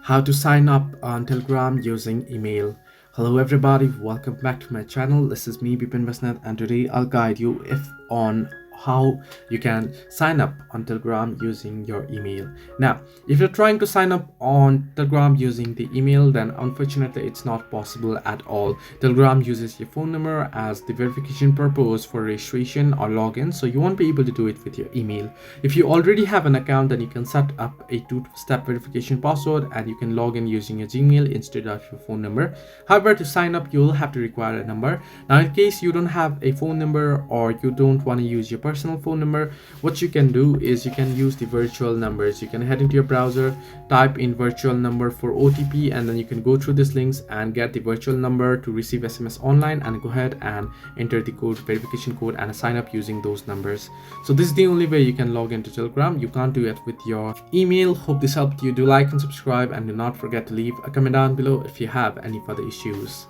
How to sign up on Telegram using email. Hello everybody, welcome back to my channel. This is me Bipin Vasnath, and today I'll guide you if on how you can sign up on Telegram using your email. Now, if you're trying to sign up on Telegram using the email, then unfortunately it's not possible at all. Telegram uses your phone number as the verification purpose for registration or login, so you won't be able to do it with your email. If you already have an account, then you can set up a two-step verification password and you can log in using your Gmail instead of your phone number. However, to sign up, you will have to require a number. Now, in case you don't have a phone number or you don't want to use your personal phone number, what you can do is you can use the virtual numbers. You can head into your browser, type in virtual number for OTP, and then you can go through these links and get the virtual number to receive SMS online, and go ahead and enter the code, verification code, and sign up using those numbers. So this is the only way you can log into Telegram. You can't do it with your email. Hope this helped you. Do like and subscribe, and do not forget to leave a comment down below if you have any further issues.